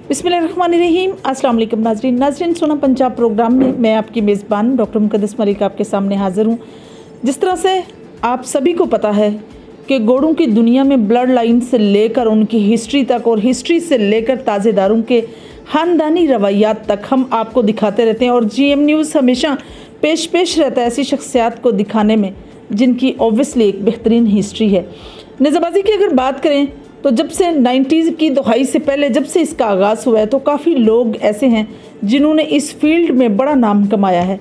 बिस्मिल्लाहिर्रहमानिर्रहीम। अस्सलाम वालेकुम नाज़रीन सोना पंजाब प्रोग्राम में मैं आपकी मेज़बान डॉक्टर मुक़द्दस मलिक आपके सामने हाज़िर हूँ। जिस तरह से आप सभी को पता है कि घोड़ों की दुनिया में ब्लड लाइन से लेकर उनकी हिस्ट्री तक और हिस्ट्री से लेकर ताज़ेदारों के ख़ानदानी रवैयात तक हम आपको दिखाते रहते हैं और GM न्यूज़ हमेशा पेश रहता है ऐसी शख्सियात को दिखाने में जिनकी ऑब्वियसली एक बेहतरीन हिस्ट्री है। नेज़ाबाजी की अगर बात करें तो जब से 90s की दहाई से पहले जब से इसका आगाज़ हुआ है तो काफ़ी लोग ऐसे हैं जिन्होंने इस फील्ड में बड़ा नाम कमाया है।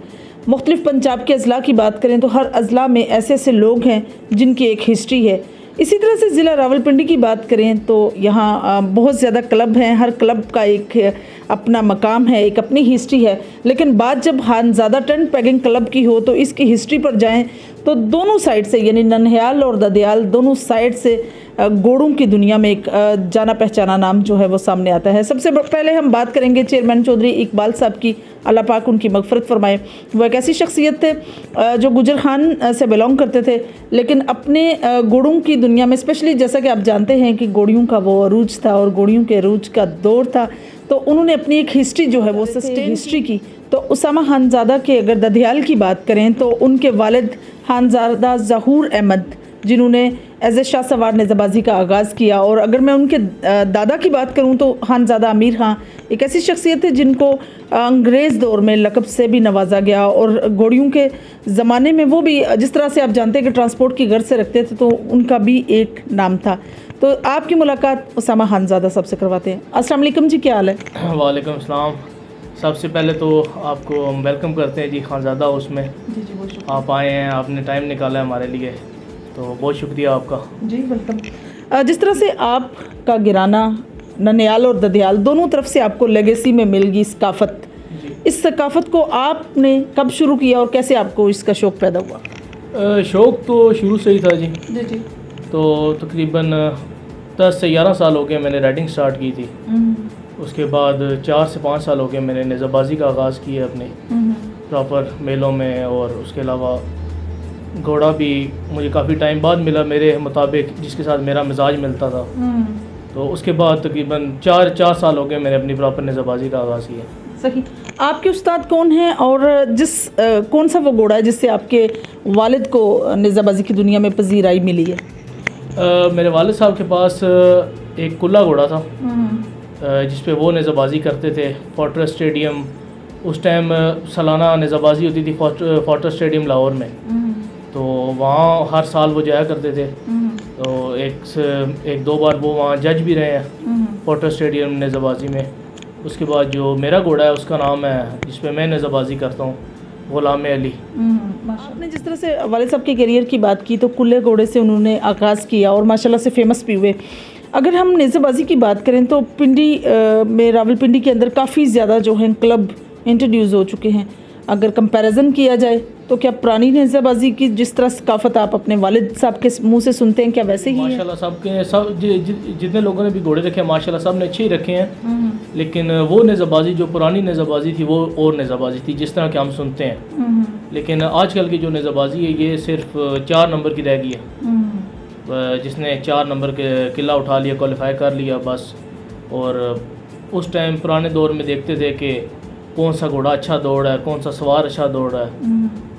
मुख्तलिफ पंजाब के अज़ला की बात करें तो हर अज़ला में ऐसे ऐसे लोग हैं जिनकी एक हिस्ट्री है। इसी तरह से ज़िला रावलपिंडी की बात करें तो यहाँ बहुत ज़्यादा क्लब हैं, हर क्लब का एक अपना मकाम है, एक अपनी हिस्ट्री है। लेकिन बात जब खानज़ादा टेंट पैगिंग क्लब की हो तो इसकी हिस्ट्री पर जाएं तो दोनों साइड से यानी ननिहाल और ददियाल दोनों साइड से घोड़ों की दुनिया में एक जाना पहचाना नाम जो है वो सामने आता है। सबसे पहले हम बात करेंगे चेयरमैन चौधरी इकबाल साहब की, अल्लाह पाक उनकी मगफरत फरमाए। वो एक ऐसी शख्सियत थे जो गुजर खान से बिलोंग करते थे, लेकिन अपने घोड़ों की दुनिया में स्पेशली जैसा कि आप जानते हैं कि घोड़ियों का वो अरूज था और घोड़ियों के अरूज का दौर था, तो उन्होंने अपनी एक हिस्ट्री जो है वो सस्टेन हिस्ट्री की। तो उसामा खानज़ादा के अगर ददियाल की बात करें तो उनके वालिद खानज़ादा ज़हूर अहमद जिन्होंने एज ए शाह सवार नेज़ाबाजी का आगाज़ किया, और अगर मैं उनके दादा की बात करूं तो खानज़ादा अमीर खां एक ऐसी शख्सियत है जिनको अंग्रेज़ दौर में लक़ब से भी नवाजा गया और घोड़ियों के ज़माने में वो भी जिस तरह से आप जानते हैं कि ट्रांसपोर्ट की गर्ज से रखते थे तो उनका भी एक नाम था। तो आपकी मुलाकात उसामा खानज़ादा साहब से करवाते हैं। अस्सलाम वालेकुम जी, क्या हाल है? वालेकुम सलाम। सबसे पहले तो आपको हम वेलकम करते हैं जी खानज़ादा उसमें। जी आप आए हैं, आपने टाइम निकाला है हमारे लिए, तो बहुत शुक्रिया आपका। जी वेलकम। जिस तरह से आपका गिराना ननिहाल और ददियाल दोनों तरफ से आपको लेगेसी में मिल गई सकाफ़त, इस सकाफ़त को आपने कब शुरू किया और कैसे आपको इसका शौक़ पैदा हुआ? शौक़ तो शुरू से ही था जी। जी तो तकरीबन 10 से 11 साल हो गए मैंने राइडिंग स्टार्ट की थी। उसके बाद 4 से 5 साल हो गए मैंने नेज़ाबाजी का आगाज़ किया अपने प्रॉपर मेलों में, और उसके अलावा घोड़ा भी मुझे काफ़ी टाइम बाद मिला मेरे मुताबिक जिसके साथ मेरा मिजाज मिलता था। तो उसके बाद तकरीबन 4 साल हो गए मैंने अपनी प्रॉपर नेज़ाबाजी का आगाज़ किया। सही। आपके उस्ताद कौन हैं और कौन सा वो घोड़ा है जिससे आपके वालिद को नेज़ाबाजी की दुनिया में पजीराई मिली है? मेरे वालिद साहब के पास एक कुल्ला घोड़ा था जिस पे वो नेज़ाबाजी करते थे। फोर्ट्रेस स्टेडियम उस टाइम सालाना नेज़ाबाजी होती थी फोर्ट्रेस स्टेडियम लाहौर में, तो वहाँ हर साल वो जाया करते थे। तो एक दो बार वो वहाँ जज भी रहे हैं फोर्ट्रेस स्टेडियम नेज़ाबाजी में। उसके बाद जो मेरा घोड़ा है उसका नाम है जिस पे मैं नेज़ाबाजी करता हूँ गुलाम अली। आपने जिस तरह से वालिद साहब के करियर की बात की तो कुल्ले घोड़े से उन्होंने आगाज़ किया और माशाल्लाह से फेमस भी हुए। अगर हम नेज़ाबाजी की बात करें तो पिंडी में रावलपिंडी के अंदर काफ़ी ज़्यादा जो हैं क्लब इंट्रोड्यूस हो चुके हैं। अगर कंपैरिजन किया जाए तो क्या पुरानी नेज़ाबाजी की जिस तरह सकाफ़त आप अपने वालिद साहब के मुंह से सुनते हैं क्या वैसे ही है? माशाल्लाह सबके सब जितने लोगों ने भी घोड़े रखे हैं माशाल्लाह सब ने अच्छे ही रखे हैं, लेकिन वो नेज़ाबाजी जो पुरानी नेज़ाबाजी थी वो और नेज़ाबाजी थी जिस तरह के हम सुनते हैं। लेकिन आजकल की जो नेज़ाबाजी है ये सिर्फ 4 नंबर की रह गई है। जिसने 4 नंबर के किला उठा लिया, क्वालिफाई कर लिया बस। और उस टाइम पुराने दौर में देखते थे कि कौन सा घोड़ा अच्छा दौड़ है, कौन सा सवार अच्छा दौड़ है।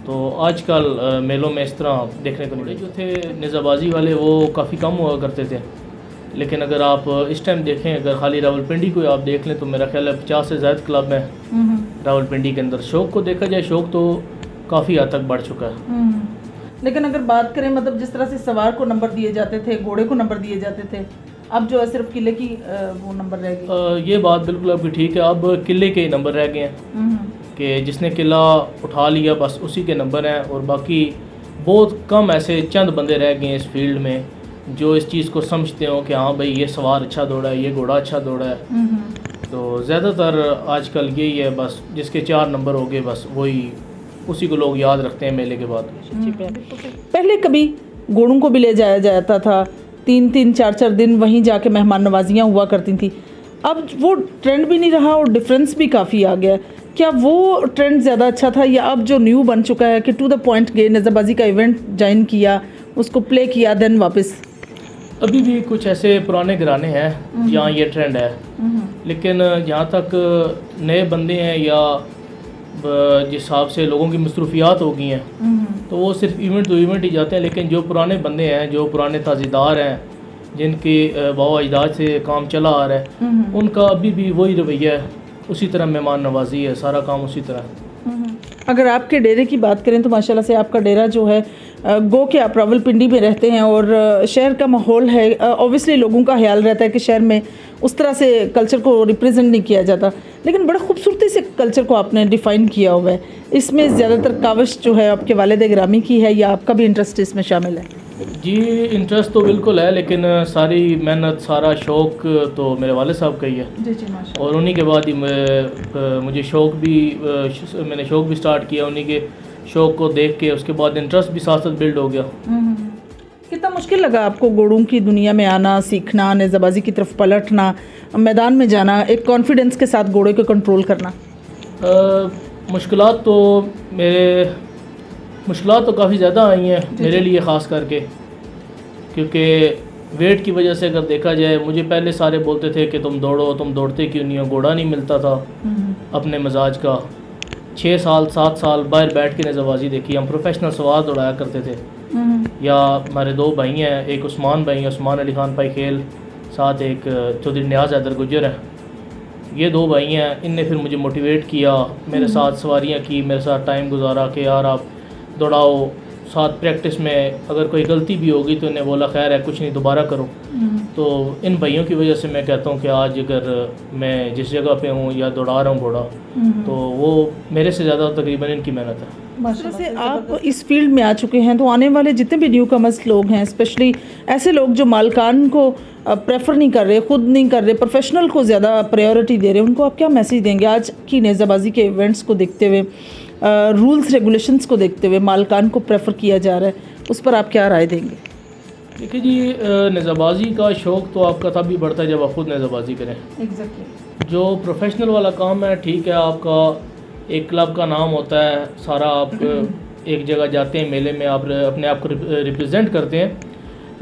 तो आजकल मेलों में इस तरह देखने को मिले। जो थे नेज़ाबाजी वाले वो काफ़ी कम हुआ करते थे, लेकिन अगर आप इस टाइम देखें, अगर खाली रावलपिंडी को आप देख लें तो मेरा ख्याल है 50 से ज़्यादा क्लब हैं रावलपिंडी के अंदर। शौक़ को देखा जाए शौक़ तो काफ़ी हद तक बढ़ चुका है। लेकिन अगर बात करें मतलब जिस तरह से सवार को नंबर दिए जाते थे, घोड़े को नंबर दिए जाते थे, अब जो है सिर्फ किले की वो नंबर रह गए। ये बात बिल्कुल आपकी ठीक है। अब किले के ही नंबर रह गए हैं कि जिसने किला उठा लिया बस उसी के नंबर हैं, और बाकी बहुत कम ऐसे चंद बंदे रह गए हैं इस फील्ड में जो इस चीज़ को समझते हो कि हाँ भाई ये सवार अच्छा दौड़ा है, ये घोड़ा अच्छा दौड़ा है। तो ज़्यादातर आजकल यही है, बस जिसके 4 नंबर हो गए बस वही उसी को लोग याद रखते हैं मेले के बाद। पहले कभी घोड़ों को भी ले जाया जाता था, 3-3 4-4 दिन वहीं जाके मेहमान नवाजियाँ हुआ करती थी। अब वो ट्रेंड भी नहीं रहा और डिफरेंस भी काफ़ी आ गया। क्या वो ट्रेंड ज़्यादा अच्छा था या अब जो न्यू बन चुका है कि टू द पॉइंट गए, नेज़ाबाजी का इवेंट ज्वाइन किया, उसको प्ले किया, देन वापस? अभी भी कुछ ऐसे पुराने घराने हैं जहाँ ये ट्रेंड है, लेकिन जहाँ तक नए बंदे हैं या जिस हिसाब से लोगों की मसरूफियात हो गई हैं तो वो सिर्फ इवेंट टू इवेंट ही जाते हैं। लेकिन जो पुराने बंदे हैं, जो पुराने ताज़ीदार हैं, जिनके बाबा अजदाद से काम चला आ रहा है, उनका अभी भी वही रवैया है, उसी तरह मेहमान नवाजी है, सारा काम उसी तरह। अगर आपके डेरे की बात करें तो माशाल्लाह से आपका डेरा जो है गो के आप रावलपिंडी में रहते हैं और शहर का माहौल है, ऑब्वियसली लोगों का ख्याल रहता है कि शहर में उस तरह से कल्चर को रिप्रेजेंट नहीं किया जाता, लेकिन बड़ा खूबसूरती से कल्चर को आपने डिफ़ाइन किया हुआ है। इसमें ज़्यादातर काविश जो है आपके वालिद गिरामी की है या आपका भी इंटरेस्ट इसमें शामिल है? जी, इंटरेस्ट तो बिल्कुल है, लेकिन सारी मेहनत, सारा शौक़ तो मेरे वाले साहब का ही है। जी जी, माशाल्लाह। और उन्हीं के बाद ही मुझे मैंने शौक़ भी स्टार्ट किया, उन्हीं के शौक़ को देख के उसके बाद इंटरेस्ट भी साथ साथ बिल्ड हो गया। कितना मुश्किल लगा आपको घोड़ों की दुनिया में आना, सीखना, नेज़ाबाजी की तरफ पलटना, मैदान में जाना, एक कॉन्फिडेंस के साथ घोड़े को कंट्रोल करना? मुश्किलात तो काफ़ी ज़्यादा आई हैं मेरे लिए ख़ास करके, क्योंकि वेट की वजह से अगर देखा जाए, मुझे पहले सारे बोलते थे कि तुम दौड़ो, तुम दौड़ते क्यों नहीं हो, घोड़ा नहीं मिलता था अपने मजाज का। 6 साल 7 साल बाहर बैठ के नेज़ाबाजी देखी, हम प्रोफेशनल सवार दौड़ाया करते थे। या हमारे 2 भाई हैं, एक उस्मान भाई है, उस्मान अली खान पाई खेल, साथ एक चौधरी नियाज़ हैदर गुजर है। ये 2 भाई हैं, इनने फिर मुझे मोटिवेट किया, मेरे साथ सवारियाँ की, मेरे साथ टाइम गुजारा कि यार आप दौड़ाओ, साथ प्रैक्टिस में अगर कोई गलती भी होगी तो इन्हें बोला खैर है, कुछ नहीं, दोबारा करो। तो इन भाइयों की वजह से मैं कहता हूँ कि आज अगर मैं जिस जगह पे हूँ या दौड़ा रहा हूँ घोड़ा, तो वो मेरे से ज़्यादा तकरीबन इनकी मेहनत है। माशाल्लाह से आप इस फील्ड में आ चुके हैं, तो आने वाले जितने भी न्यू कमर्स लोग हैं, स्पेशली ऐसे लोग जो मालकान को प्रेफर नहीं कर रहे, ख़ुद नहीं कर रहे, प्रोफेशनल को ज़्यादा प्रायोरिटी दे रहे, उनको आप क्या मैसेज देंगे? आज की नेज़ाबाजी के इवेंट्स को देखते हुए, रूल्स रेगुलेशंस को देखते हुए मालकान को प्रेफर किया जा रहा है, उस पर आप क्या राय देंगे? देखिए जी, नेज़ाबाजी का शौक़ तो आपका तब भी बढ़ता है जब आप खुद नेज़ाबाजी करें। एग्जैक्टली। जो प्रोफेशनल वाला काम है, ठीक है, आपका एक क्लब का नाम होता है, सारा आप एक जगह जाते हैं, मेले में आप अपने आप को रिप्रेजेंट करते हैं,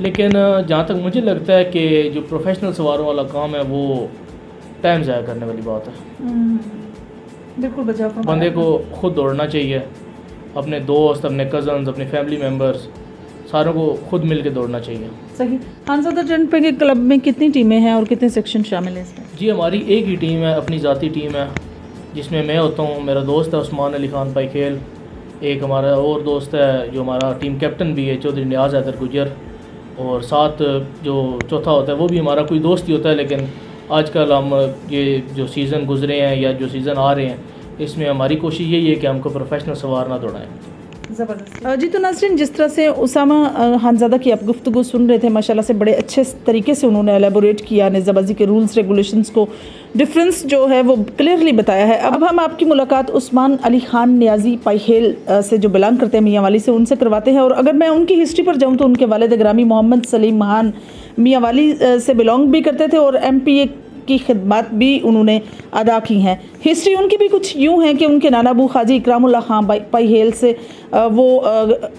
लेकिन जहाँ तक मुझे लगता है कि जो प्रोफेशनल सवारों वाला काम है वो टाइम ज़ाया करने वाली बात है। बिल्कुल बचा बंदे को खुद दौड़ना चाहिए, अपने दोस्त, अपने कज़न्स, अपने फैमिली मेम्बर्स, सारों को खुद मिल के दौड़ना चाहिए। सही। खानज़ादा टेंट पे के क्लब में कितनी टीमें हैं और कितने सेक्शन शामिल हैं इसमें? जी, हमारी एक ही टीम है, अपनी ज़ाती टीम है, जिसमें मैं होता हूँ, मेरा दोस्त है उस्मान अली खान पाई खेल, एक हमारा और दोस्त है जो हमारा टीम कैप्टन भी है, चौधरी नियाज़ हैदर गुजर, और साथ जो चौथा होता है वो भी हमारा कोई दोस्त ही होता है। लेकिन आजकल हम ये जो सीज़न गुजरे हैं या जो सीज़न आ रहे हैं, इसमें हमारी कोशिश यही है कि हमको प्रोफेशनल सवार ना दौड़ाएँ। ज़बरदस्त जी। तो नाज़रीन, जिस तरह से उसामा खानज़ादा की आप गुफ्तगू सुन रहे थे, माशाल्लाह से बड़े अच्छे तरीके से उन्होंने एलेबोरेट किया नेज़ाबाजी के रूल्स रेगुलेशंस को, डिफरेंस जो है वो क्लियरली बताया है। अब हम आपकी मुलाकात उस्मान अली खान नियाज़ी पाईखेल से जो बिलोंग करते हैं मियाँ वाली से, उनसे करवाते हैं। और अगर मैं उनकी हिस्ट्री पर जाऊँ तो उनके वालिद ग्रामी मोहम्मद सलीम महान मियाँ वाली से बिलोंग भी करते थे और MPA की खिदमत भी उन्होंने अदा की हैं। हिस्ट्री उनकी भी कुछ यूँ है कि उनके नाना अबू खाजी इकरामुल्लाह खान पाईखेल से वो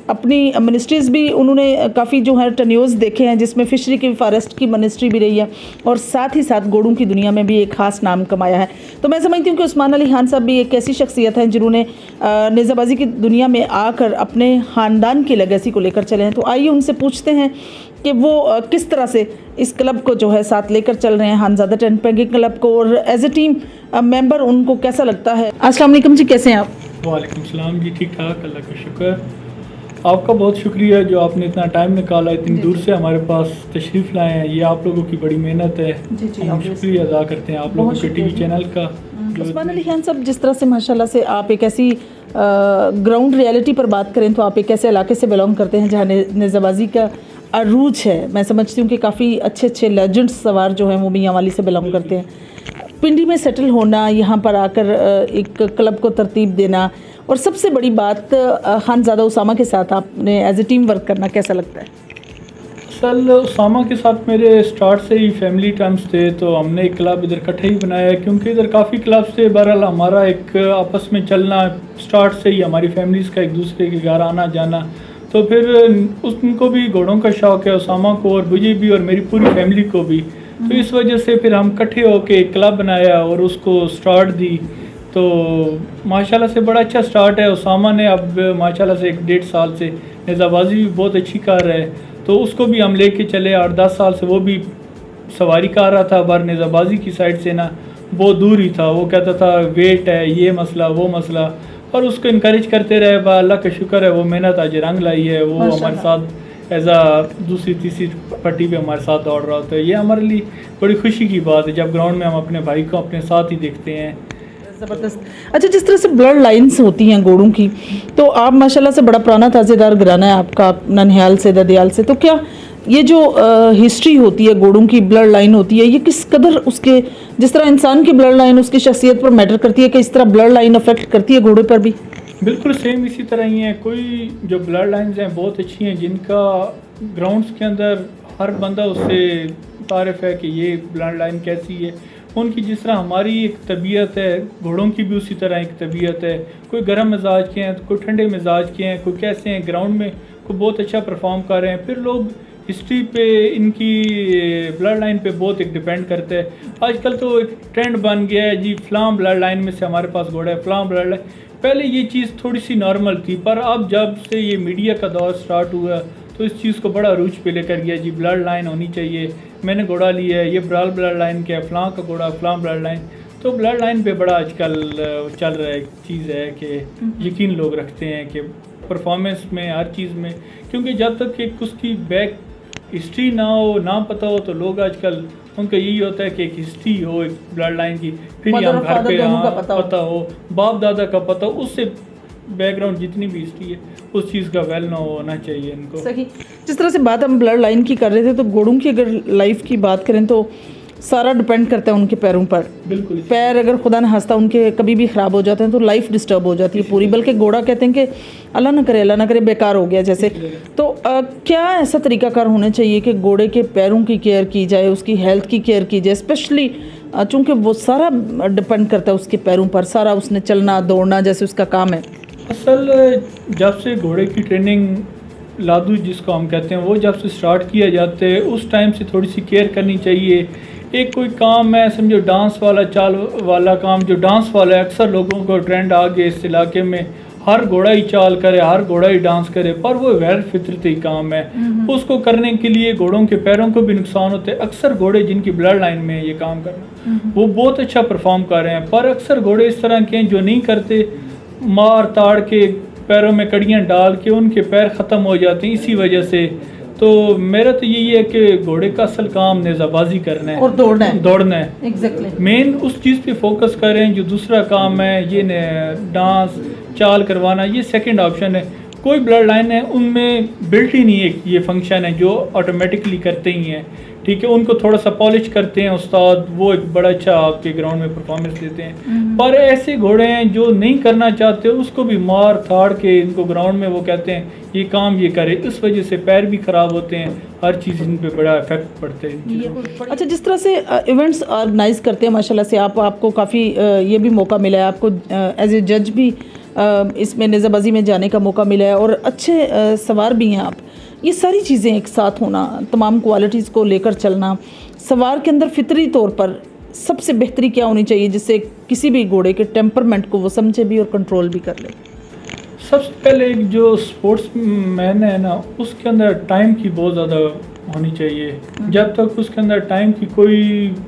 अपनी मिनिस्ट्रीज़ भी उन्होंने काफ़ी जो है टन्योर्स देखे हैं, जिसमें फ़िशरी की फॉरेस्ट की मिनिस्ट्री भी रही है और साथ ही साथ घोड़ों की दुनिया में भी एक ख़ास नाम कमाया है। तो मैं समझती हूँ कि उस्मान अली खान साहब भी एक ऐसी शख्सियत हैं जिन्होंने नेज़ाबाजी की दुनिया में आकर अपने ख़ानदान की लेगेसी को लेकर चले हैं। तो आइए उनसे पूछते हैं कि वो किस तरह से इस क्लब को जो है साथ लेकर चल रहे हैं, खानज़ादा टेंट पेगिंग क्लब को, और एज ए टीम मेंबर उनको कैसा लगता है। अस्सलाम वालेकुम जी, कैसे हैं आप? वालेकुम सलाम जी, ठीक ठाक, अल्लाह का शुक्र। आपका बहुत शुक्रिया जो आपने इतना टाइम निकाला, इतनी दूर से हमारे पास तशरीफ़ लाए हैं, ये आप लोगों की बड़ी मेहनत है। हम शुक्रिया अदा करते हैं आप लोगों के टीवी चैनल का। उस्मान अली खान साहब, जिस तरह से माशाल्लाह से आप एक ऐसी ग्राउंड रियलिटी पर बात करें तो आप एक ऐसे इलाके से बिलोंग करते हैं जहाँ नेज़ाबाजी का अरूज है। मैं समझती हूँ कि काफ़ी अच्छे अच्छे लेजेंड्स सवार जो हैं वो मियाँ वाली से बिलोंग करते हैं। पिंडी में सेटल होना, यहाँ पर आकर एक क्लब को तरतीब देना, और सबसे बड़ी बात खानज़ादा उसामा के साथ आपने एज ए टीम वर्क करना, कैसा लगता है? असल उसामा के साथ मेरे स्टार्ट से ही फैमिली टर्म्स थे, तो हमने एक क्लब इधर इकट्ठे ही बनाया है, क्योंकि इधर काफ़ी क्लब से बहरहाल हमारा एक आपस में चलना स्टार्ट से ही, हमारी फैमिलीज़ का एक दूसरे के घर आना जाना तो फिर उनको भी घोड़ों का शौक़ है, उसामा को और मुझे भी और मेरी पूरी फैमिली को भी। तो इस वजह से फिर हम इकट्ठे होके एक क्लब बनाया और उसको स्टार्ट दी। तो माशाल्लाह से बड़ा अच्छा स्टार्ट है। उसामा ने अब माशाल्लाह से 1-1.5 साल से नेज़ाबाजी भी बहुत अच्छी कर रहा है, तो उसको भी हम लेके चले। 8-10 साल से वो भी सवारी कर रहा था, पर नेज़ाबाजी की साइड से ना बहुत दूर ही था। वो कहता था वेट है, ये मसला वो मसला, और उसको इनक्रेज करते रहे। अल्लाह का शुक्र है वो मेहनत आज रंग लाई है। वो हमारे साथ एज आ दूसरी तीसरी पट्टी पे हमारे साथ दौड़ रहा होता है। ये हमारे लिए बड़ी खुशी की बात है जब ग्राउंड में हम अपने भाई को अपने साथ ही देखते हैं। ज़बरदस्त। अच्छा, जिस तरह से ब्लड लाइन्स होती हैं घोड़ों की, तो आप माशाल्लाह से बड़ा पुराना ताज़ेदार घराना है आपका, ननिहाल से, ददियाल से, तो क्या ये जो हिस्ट्री होती है घोड़ों की, ब्लड लाइन होती है, ये किस कदर उसके, जिस तरह इंसान की ब्लड लाइन उसकी शख्सियत पर मैटर करती है, कि इस तरह ब्लड लाइन अफेक्ट करती है घोड़े पर भी? बिल्कुल सेम इसी तरह ही है। कोई जो ब्लड लाइन्स हैं बहुत अच्छी हैं, जिनका ग्राउंड्स के अंदर हर बंदा उससे तारीफ़ है कि ये ब्लड लाइन कैसी है। उनकी जिस तरह हमारी एक तबीयत है, घोड़ों की भी उसी तरह एक तबीयत है। कोई गर्म मिजाज के हैं तो कोई ठंडे मिजाज के हैं, कोई कैसे हैं, ग्राउंड में कोई बहुत अच्छा परफॉर्म कर रहे हैं। फिर लोग हिस्ट्री पे, इनकी ब्लड लाइन पे बहुत एक डिपेंड करता है। आजकल तो एक ट्रेंड बन गया है जी, फ़लाँ ब्लड लाइन में से हमारे पास घोड़ा है, फ़लाँ ब्लड लाइन। पहले ये चीज़ थोड़ी सी नॉर्मल थी, पर अब जब से ये मीडिया का दौर स्टार्ट हुआ तो इस चीज़ को बड़ा रूज पे लेकर गया जी, ब्लड लाइन होनी चाहिए। मैंने घोड़ा लिया है, ये ब्लड लाइन क्या है, फ़लाँ का घोड़ा, फ़लाँ ब्लड लाइन। तो ब्लड लाइन पे बड़ा आजकल चल रहा है चीज़ है कि यकीन लोग रखते हैं कि परफॉर्मेंस में, हर चीज़ में, क्योंकि जब तक कि उसकी बैक हिस्ट्री ना हो, ना पता हो, तो लोग आजकल उनका यही होता है कि एक हिस्ट्री हो एक ब्लड लाइन की, फिर ही हम घर पे पता हो, बाप दादा का पता हो, उससे बैकग्राउंड जितनी भी हिस्ट्री है उस चीज़ का वेल ना होना चाहिए इनको। सही। जिस तरह से बात हम ब्लड लाइन की कर रहे थे, तो घोड़ों की अगर लाइफ की बात करें तो सारा डिपेंड करता है उनके पैरों पर। बिल्कुल। पैर अगर खुदा न खास्ता उनके कभी भी ख़राब हो जाते हैं तो लाइफ डिस्टर्ब हो जाती है पूरी। बल्कि घोड़ा कहते हैं कि अल्लाह ना करे बेकार हो गया जैसे। तो क्या ऐसा तरीकाकार होना चाहिए कि घोड़े के पैरों की केयर की जाए, उसकी हेल्थ की केयर की जाए, स्पेशली चूँकि वो सारा डिपेंड करता है उसके पैरों पर, सारा उसने चलना दौड़ना जैसे उसका काम है। असल जब से घोड़े की ट्रेनिंग लादू जिसको हम कहते हैं, वो जब से स्टार्ट किया जाता है उस टाइम से थोड़ी सी केयर करनी चाहिए। एक कोई काम है समझो डांस वाला, चाल वाला काम, जो डांस वाला है, अक्सर लोगों को ट्रेंड आ गया इस इलाके में, हर घोड़ा ही चाल करे, हर घोड़ा ही डांस करे, पर वो गैर फितरती काम है। उसको करने के लिए घोड़ों के पैरों को भी नुकसान होते हैं। अक्सर घोड़े जिनकी ब्लड लाइन में ये काम करना, वो बहुत अच्छा परफॉर्म कर रहे हैं, पर अक्सर घोड़े इस तरह के हैं जो नहीं करते, मार ताड़ के पैरों में कड़ियाँ डाल के उनके पैर ख़त्म हो जाते हैं इसी वजह से। तो मेरा तो यही है कि घोड़े का असल काम नेज़ाबाजी करना है और दौड़ना है। एग्जैक्टली। मेन उस चीज़ पे फोकस करें। जो दूसरा काम है ये डांस चाल करवाना, ये सेकंड ऑप्शन है। कोई ब्लड लाइन है उनमें बिल्ट ही नहीं है ये फंक्शन है जो ऑटोमेटिकली करते ही हैं, ठीक है। उनको थोड़ा सा पॉलिश करते हैं उस्ताद, वो एक बड़ा अच्छा आपके ग्राउंड में परफॉर्मेंस देते हैं। पर ऐसे घोड़े हैं जो नहीं करना चाहते, उसको भी मार थाड़ के इनको ग्राउंड में वो कहते हैं ये काम ये करे, इस वजह से पैर भी ख़राब होते हैं, हर चीज़ इन पे बड़ा इफेक्ट पड़ता है। अच्छा, जिस तरह से इवेंट्स ऑर्गेनाइज करते हैं माशाल्लाह से, आपको काफ़ी ये भी मौका मिला है, आपको एज ए जज भी इसमें नेज़ाबाजी में जाने का मौका मिला है, और अच्छे सवार भी हैं आप। ये सारी चीज़ें एक साथ होना, तमाम क्वालिटीज़ को लेकर चलना, सवार के अंदर फितरी तौर पर सबसे बेहतरी क्या होनी चाहिए जिससे किसी भी घोड़े के टेम्परमेंट को वो समझे भी और कंट्रोल भी कर ले? सबसे पहले एक जो स्पोर्ट्स मैन है ना, उसके अंदर टाइम की बहुत ज़्यादा होनी चाहिए। जब तक उसके अंदर टाइम की कोई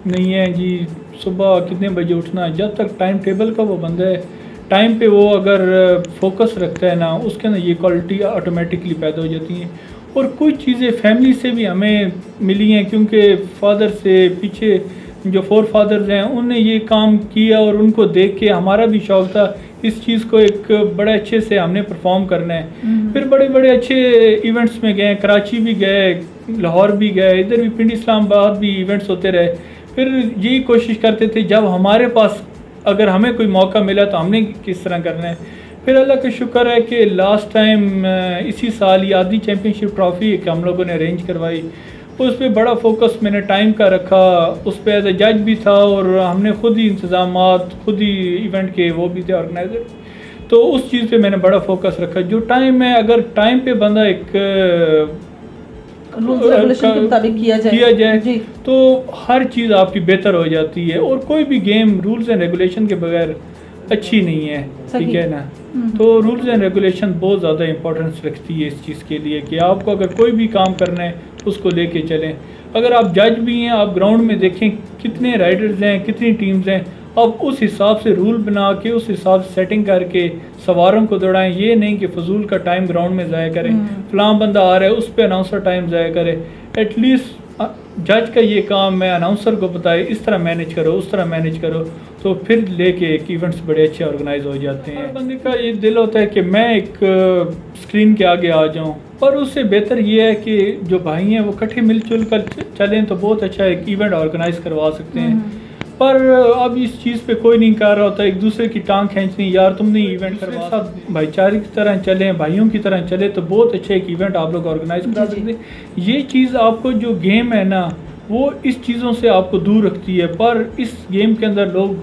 नहीं है जी, सुबह कितने बजे उठना है, जब तक टाइम टेबल का वो बंदा है, टाइम पे वो अगर फोकस रखता है ना, उसके अंदर ये क्वालिटी ऑटोमेटिकली पैदा हो जाती हैं। और कुछ चीज़ें फैमिली से भी हमें मिली हैं, क्योंकि फादर से पीछे जो फोर फादर्स हैं उन्होंने ये काम किया, और उनको देख के हमारा भी शौक़ था इस चीज़ को एक बड़े अच्छे से हमने परफॉर्म करना है। फिर बड़े बड़े अच्छे इवेंट्स में गए, कराची भी गए, लाहौर भी गए, इधर भी पिंडी इस्लामाबाद भी इवेंट्स होते रहे। फिर यही कोशिश करते थे जब हमारे पास अगर हमें कोई मौका मिला तो हमने किस तरह करना है। फिर अल्लाह का शुक्र है कि लास्ट टाइम इसी साल ये आदि चैम्पियनशिप ट्रॉफ़ी हम लोगों ने अरेंज करवाई, उस पर बड़ा फोकस मैंने टाइम का रखा, उस पर एज ए जज भी था, और हमने खुद ही इंतज़ामात, खुद ही इवेंट के वो भी थे ऑर्गेनाइज़र। तो उस चीज़ पे मैंने बड़ा फोकस रखा। जो टाइम है, अगर टाइम पे बंदा एक रूल्स रेगुलेशन के मुताबिक किया जाए जी। तो हर चीज़ आपकी बेहतर हो जाती है। और कोई भी गेम रूल्स एंड रेगुलेशन के बगैर अच्छी नहीं है, ठीक है ना। तो रूल्स एंड रेगुलेशन बहुत ज़्यादा इंपॉर्टेंस रखती है इस चीज़ के लिए कि आपको अगर कोई भी काम करना है तो उसको लेके चलें। अगर आप जज भी हैं, आप ग्राउंड में देखें कितने राइडर्स हैं, कितनी टीम्स हैं, आप उस हिसाब से रूल बना के उस हिसाब से सेटिंग करके सवारों को दौड़ाएं। ये नहीं कि फजूल का टाइम ग्राउंड में ज़ाया करें, फलां बंदा आ रहा है उस पर अनाउंसर टाइम ज़ाया करे। एटलीस्ट जज का ये काम है अनाउंसर को बताए इस तरह मैनेज करो, उस तरह मैनेज करो, तो फिर लेके एक इवेंट्स बड़े अच्छे ऑर्गेनाइज हो जाते हैं। बंदे का ये दिल होता है कि मैं एक स्क्रीन के आगे आ जाऊं, पर उससे बेहतर ये है कि जो भाई हैं वो इकट्ठे मिलजुल कर चलें तो बहुत अच्छा एक इवेंट ऑर्गेनाइज करवा सकते हैं। पर अब इस चीज़ पे कोई नहीं कर रहा होता, एक दूसरे की टांग खींचनी, यार तुमने इवेंट करवा, सब भाईचारे की तरह चलें, भाइयों की तरह चले तो बहुत अच्छा एक इवेंट आप लोग ऑर्गेनाइज करा सकते हैं। ये चीज़ आपको जो गेम है ना वो इस चीज़ों से आपको दूर रखती है। पर इस गेम के अंदर लोग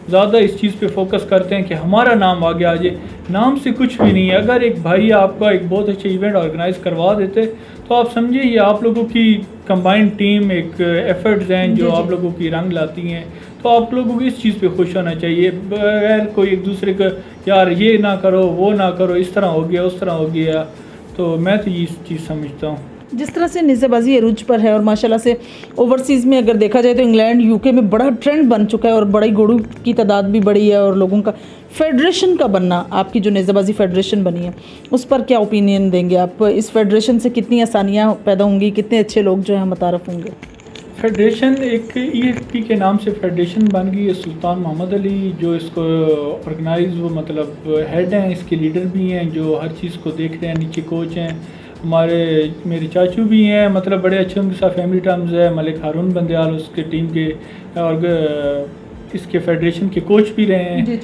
ज़्यादा इस चीज़ पे फोकस करते हैं कि हमारा नाम आगे आ जाए। नाम से कुछ भी नहीं है। अगर एक भाई आपका एक बहुत अच्छे इवेंट ऑर्गेनाइज करवा देते तो आप समझिए ये आप लोगों की कंबाइंड टीम एक एफर्ट्स हैं जो आप लोगों की रंग लाती हैं। तो आप लोगों को इस चीज़ पे खुश होना चाहिए, बगैर कोई एक दूसरे का यार ये ना करो वो ना करो, इस तरह हो गया उस तरह हो गया। तो मैं तो ये चीज़ समझता हूँ। जिस तरह से नेज़ाबाजी अरूज पर है और माशाल्लाह से ओवरसीज़ में अगर देखा जाए तो इंग्लैंड यूके में बड़ा ट्रेंड बन चुका है और बड़ी घोड़ों की तादाद भी बढ़ी है और लोगों का फेडरेशन का बनना, आपकी जो नेज़ाबाजी फेडरेशन बनी है उस पर क्या ओपिनियन देंगे आप? इस फेडरेशन से कितनी आसानियाँ पैदा होंगी, कितने अच्छे लोग जो हैं मुतारफ़ होंगे? फेडरेशन एक EFP के नाम से फेडरेशन बन गई है। सुल्तान मोहम्मद अली जो इसको ऑर्गेनाइज वो मतलब हेड हैं, इसके लीडर भी हैं जो हर चीज़ को देख रहे हैं, नीचे कोच हैं। मेरे चाचू भी हैं, मतलब बड़े अच्छे उनके साथ फैमिली टर्म्स है। मलिक हारून बंदयाल उसके टीम के और इसके फेडरेशन के कोच भी रहे हैं। जी।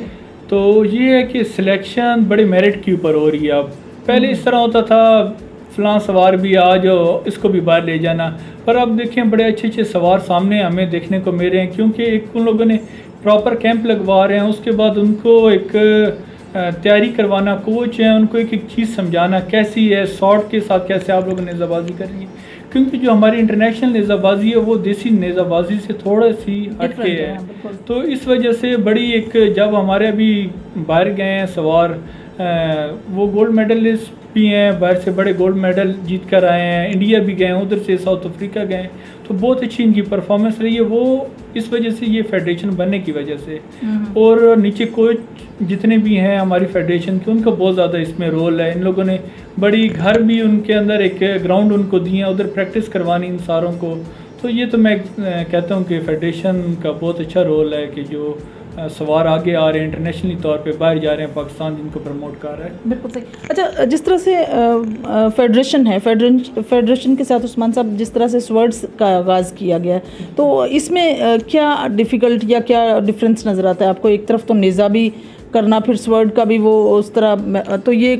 तो ये है कि सिलेक्शन बड़े मेरिट के ऊपर हो रही है। अब पहले इस तरह होता था फलां सवार भी आ जाओ इसको भी बाहर ले जाना, पर अब देखें बड़े अच्छे अच्छे सवार सामने हमें देखने को मिल रहे हैं क्योंकि एक उन लोगों ने प्रॉपर कैंप लगवा रहे हैं। उसके बाद उनको एक तैयारी करवाना, कोच है उनको एक एक चीज़ समझाना कैसी है, शॉट के साथ कैसे आप लोगों ने नेज़ाबाजी करनी है। क्योंकि जो हमारी इंटरनेशनल नेज़ाबाजी है वो देसी नेज़ाबाजी से थोड़ा सी हटके है। तो इस वजह से बड़ी एक जब हमारे अभी बाहर गए हैं सवार, वो गोल्ड मेडलिस्ट भी हैं, बाहर से बड़े गोल्ड मेडल जीत कर आए हैं, इंडिया भी गए हैं, उधर से साउथ अफ्रीका गए, तो बहुत अच्छी इनकी परफॉर्मेंस रही है। वो इस वजह से ये फेडरेशन बनने की वजह से, और नीचे कोच जितने भी हैं हमारी फेडरेशन के उनका बहुत ज़्यादा इसमें रोल है। इन लोगों ने बड़ी घर भी उनके अंदर एक ग्राउंड उनको दिए, उधर प्रैक्टिस करवानी इन सारों को। तो ये तो मैं कहता हूँ कि फेडरेशन का बहुत अच्छा रोल है कि जो सवार आगे आ रहे हैं, इंटरनेशनली तौर पे बाहर जा रहे हैं, पाकिस्तान जिनको प्रमोट कर रहा है। बिल्कुल सही। अच्छा, जिस तरह से फेडरेशन है, फेडरेशन के साथ उस्मान साहब जिस तरह से स्वर्ड्स का आगाज़ किया गया है, तो इसमें क्या डिफ़िकल्ट या क्या डिफरेंस नज़र आता है आपको? एक तरफ तो नेज़ा भी करना, फिर स्वर्ड का भी वो उस तरह, तो ये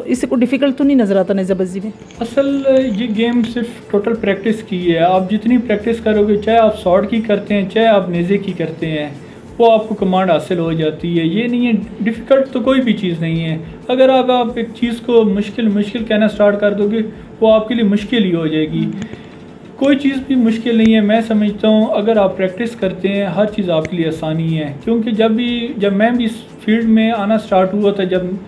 इससे कोई डिफ़िकल्ट तो नहीं नज़र आता नेज़ाबाजी में? असल ये गेम सिर्फ टोटल प्रैक्टिस की है। आप जितनी प्रैक्टिस करोगे, चाहे आप शॉट की करते हैं चाहे आप नेज़े की करते हैं, वो आपको कमांड हासिल हो जाती है। ये नहीं है डिफ़िकल्ट तो कोई भी चीज़ नहीं है। अगर आप एक चीज़ को मुश्किल कहना स्टार्ट कर दोगे वो आपके लिए मुश्किल ही हो जाएगी। कोई चीज़ भी मुश्किल नहीं है। मैं समझता हूँ अगर आप प्रैक्टिस करते हैं हर चीज़ आपके लिए आसानी है। क्योंकि जब मैं भी इस फील्ड में आना स्टार्ट हुआ था, जब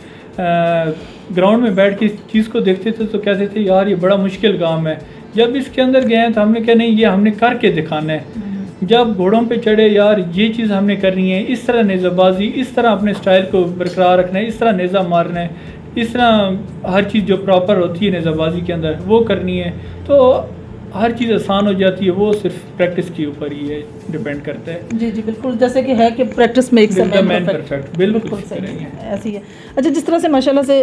ग्राउंड में बैठ के इस चीज़ को देखते थे तो कहते थे यार ये बड़ा मुश्किल काम है। जब इसके अंदर गए हैं तो हमने कहा नहीं, ये हमने करके दिखाना है। जब घोड़ों पे चढ़े, यार ये चीज़ हमने करनी है, इस तरह नेज़ाबाजी, इस तरह अपने स्टाइल को बरकरार रखना है, इस तरह नेज़ा मारना है, इस तरह हर चीज़ जो प्रॉपर होती है नेज़ाबाजी के अंदर वो करनी है, तो हर चीज़ आसान हो जाती है। वो सिर्फ प्रैक्टिस के ऊपर ही है, डिपेंड करता है। जी बिल्कुल, जैसे कि है कि practice makes a man perfect, बिल्कुल सही है, ऐसी है। अच्छा, जिस तरह से माशाल्लाह से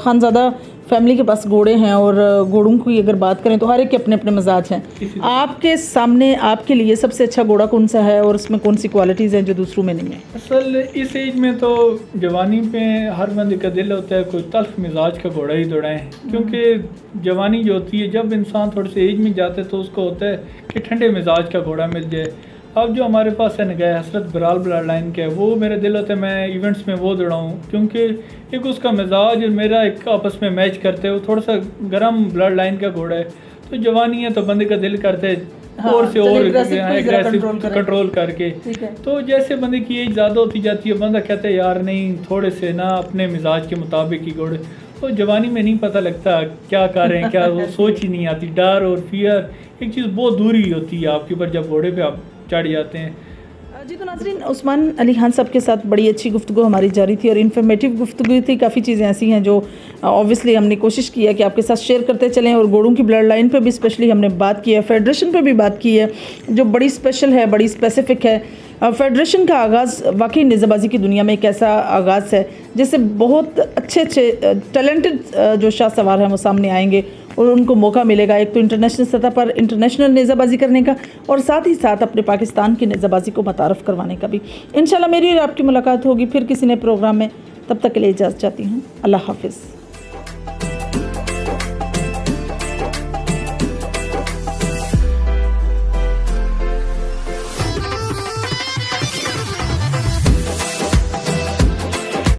खानज़ादा फैमिली के पास घोड़े हैं और घोड़ों की अगर बात करें तो हर एक के अपने अपने मिजाज हैं। आपके सामने आपके लिए सबसे अच्छा घोड़ा कौन सा है और उसमें कौन सी क्वालिटीज़ हैं जो दूसरों में नहीं है? असल इस एज में तो जवानी पे हर बंदे का दिल होता है कोई तल्ख मिजाज का घोड़ा ही दौड़ाएं, क्योंकि जवानी जो होती है, जब इंसान थोड़े से एज में जाता है तो उसको होता है कि ठंडे मिजाज का घोड़ा मिल जाए। अब जो हमारे पास है गया हसरत बराल ब्लड लाइन का है, वो मेरे दिल होता है मैं इवेंट्स में वो दौड़ाऊँ, क्योंकि एक उसका मिजाज और मेरा एक आपस में मैच करते हैं। वो थोड़ा सा गर्म ब्लड लाइन का घोड़ा है, तो जवानी है तो बंदे का दिल करता है और से और एग्रेसिव कंट्रोल करके। तो जैसे बंदे की एज ज़्यादा होती जाती है, बंदा कहता है यार नहीं थोड़े से ना अपने मिजाज के मुताबिक ही घोड़े। तो जवानी में नहीं पता लगता क्या कर रहे हैं, क्या वो सोच ही नहीं आती। डर और फियर एक चीज़ बहुत दूरी होती है आपके ऊपर जब घोड़े पे आप चढ़ जाते हैं। जी तो नाज़रीन, उस्मान अली खान साहब के साथ बड़ी अच्छी गुफ्तगू हमारी जारी थी और इन्फॉर्मेटिव गुफ्तगू थी। काफ़ी चीज़ें ऐसी हैं जो ऑब्वियसली हमने कोशिश की है कि आपके साथ शेयर करते चलें, और घोड़ों की ब्लड लाइन पे भी स्पेशली हमने बात की है, फेडरेशन पे भी बात की है जो बड़ी स्पेशल है, बड़ी स्पेसिफिक है। फेडरेशन का आगाज़ वाकई नेज़ाबाजी की दुनिया में एक ऐसा आगाज़ है जिससे बहुत अच्छे टैलेंटेड जो शाह सवार हैं वो सामने आएंगे और उनको मौका मिलेगा एक तो इंटरनेशनल सतह पर इंटरनेशनल नेज़ाबाजी करने का, और साथ ही साथ अपने पाकिस्तान की नेज़ाबाजी को मुतारफ़ करवाने का भी। इंशाल्लाह मेरी और आपकी मुलाकात होगी फिर किसी नए प्रोग्राम में। तब तक के लिए इजाज़त चाहती हूँ। अल्लाह हाफ़िज़।